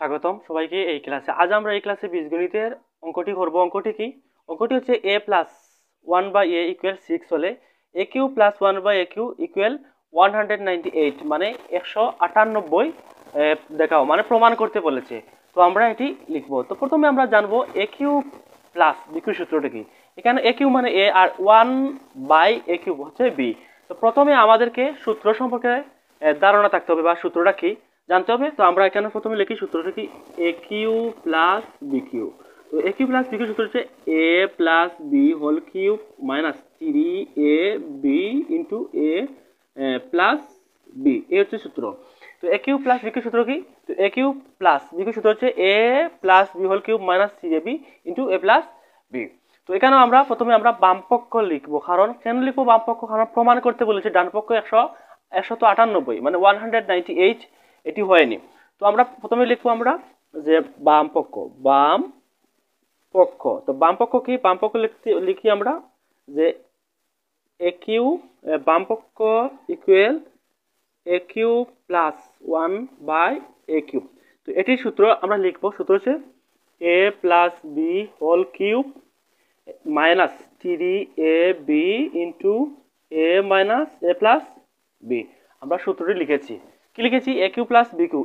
স্বাগতম সবাইকে এই ক্লাসে। আজ আমরা এই ক্লাসে বীজগণিতের অঙ্কটি করব। অঙ্কটি কি? অঙ্কটি হচ্ছে a plus 1 by a equal 6 হলে a cube plus 1 by a cube equal 198 মানে 198 দেখাও, মানে প্রমাণ করতে বলেছে। তো আমরা এটি লিখব। তো প্রথমে আমরা জানবো a cube plus b cube সূত্রটা কি। এখানে a কিউ মানে a আর 1 বাই a কিউ হচ্ছে b। তো প্রথমে আমাদেরকে সূত্র সম্পর্কে ধারণা থাকতে হবে বা সূত্রটা কি জানতে হবে। তো আমরা এখানে প্রথমে লিখি সূত্রটা কি, a cube plus b cube. তো a cube plus b cube সূত্র হচ্ছে a plus b whole cube minus 3 a b into a plus b, এই হচ্ছে সূত্র। তো a cube plus b cube সূত্র কি? তো a cube plus b cube সূত্র হচ্ছে a plus b whole cube minus 3ab into a plus b. তো এখানে আমরা প্রথমে বাম পক্ষ লিখবো। কারণ কেন লিখবো বাম পক্ষ? কারণ প্রমাণ করতে বলেছে ডান পক্ষ 198 মানে 198 এটি হয়নি। তো আমরা প্রথমে লিখবো আমরা যে বাম পক্ষ, বাম পক্ষ। তো বাম পক্ষ কি? বাম পক্ষ লিখি আমরা যে এ কিউ বাম পক্ষ equal a cube plus 1 by a cube. তো এটির সূত্র আমরা লিখবো। সূত্র হচ্ছে a plus b whole cube minus 3ab into a minus a plus b. আমরা সূত্রটি লিখেছি। কি লিখেছি? A cube plus b cube.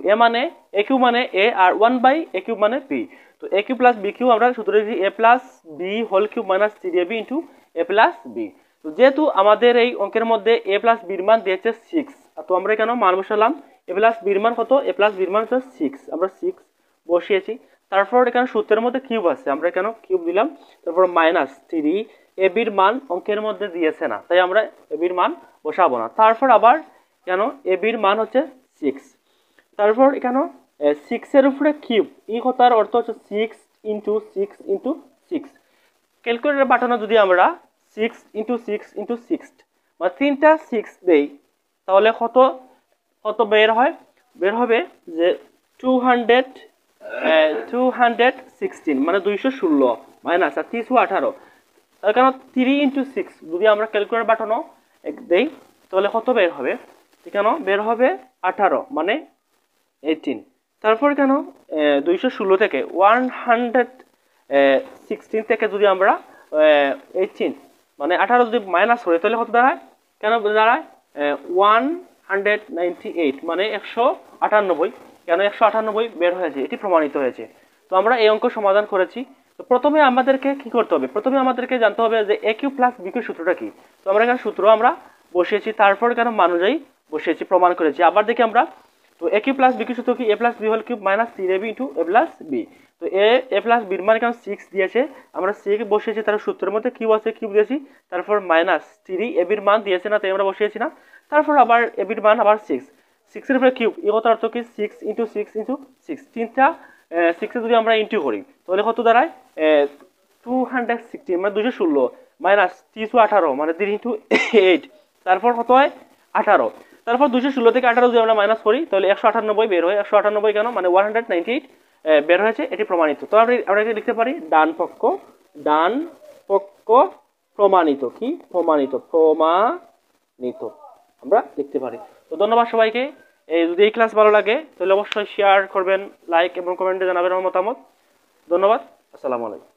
A cube মানে এ আর 1 বাই এ কিউ মানে বি। তো a cube plus b cube আমরা সূত্র লিখেছি a plus b whole cube minus 3ab into a plus b. তো যেহেতু আমাদের এই অঙ্কের মধ্যে এ প্লাস বির মান দিয়েছে 6, তো আমরা এখানে মান বসালাম। এ প্লাস বির মান কত? এ প্লাস বির মান হচ্ছে 6, আমরা 6 বসিয়েছি। তারপর এখানে সূত্রের মধ্যে কিউব আছে, আমরা এখানে কিউব দিলাম। তারপর মাইনাস 3, এ বির মান অঙ্কের মধ্যে দিয়েছে না, তাই আমরা এ বির মান বসাবো না। তারপর আবার কেন এ বির মান হচ্ছে 6। তারপর এখানে 6 এর উপরে কিউব, এই কথার অর্থ হচ্ছে 6 ইন্টু 6 ইন্টু 6। ক্যালকুলেটর বাটনে যদি আমরা 6 ইন্টু 6 ইন্টু 6 মানে 3টা 6 দেই, তাহলে কত কত বের হয়? বের হবে যে 216 মানে 216 মাইনাস আর 318। তার কারণ 3 ইন্টু 6 যদি আমরা ক্যালকুলেটর বাটনও দেই তাহলে কত বের হবে? এখানে বের হবে 18 মানে 18। তারপর কেন 216 থেকে 116 থেকে যদি আমরা 18 মানে 18 যদি মাইনাস করি তাহলে কত দাঁড়ায়? কেন দাঁড়ায় 198 মানে 198। কেন 198 বের হয়েছে, এটি প্রমাণিত হয়েছে। তো আমরা এই অঙ্ক সমাধান করেছি। তো প্রথমে আমাদেরকে কি করতে হবে? প্রথমে আমাদেরকে জানতে হবে যে এ কিউ প্লাস বি কিউ সূত্রটা কি। তো আমরা এখানে সূত্র আমরা বসিয়েছি, তারপর কেন মান অনুযায়ী বসিয়েছি, প্রমাণ করেছি। আবার দেখি আমরা, তো a cube plus b cube সূত্র কি? A plus b whole cube minus 3ab into a plus b. তো এ প্লাস বির মান এখানে 6 দিয়েছে, আমরা 6 বসিয়েছি। তার সূত্রের মধ্যে কিউব আছে, কিউব দিয়েছি। তারপর মাইনাস 3, এ বির মান দিয়েছে না, তাই আমরা বসিয়েছি না। তারপর আবার এ বির মান আবার 6, 6 এর উপরে কিউব, এই কথার অর্থ কি 6 ইন্টু 6 ইন্টু 6। তিনটা 6 এ যদি আমরা ইন্টু করি তাহলে কত দাঁড়ায় 216 মানে 216 মাইনাস 318 মানে 3 ইন্টু 8। তারপর কত হয় 18। তারপর 216 থেকে 18 যদি আমরা মাইনাস করি তাহলে 198 বের হয়। 198 কেন? মানে 198 বের হয়েছে, এটি প্রমাণিত। তো আমরা এটি লিখতে পারি ডান পক্ষ প্রমাণিত। কি প্রমাণিত? প্রমাণিত আমরা লিখতে পারি। তো ধন্যবাদ সবাইকে। যদি এই ক্লাস ভালো লাগে তাহলে অবশ্যই শেয়ার করবেন, লাইক এবং কমেন্টে জানাবেন আমার মতামত। ধন্যবাদ। আসসালামু আলাইকুম।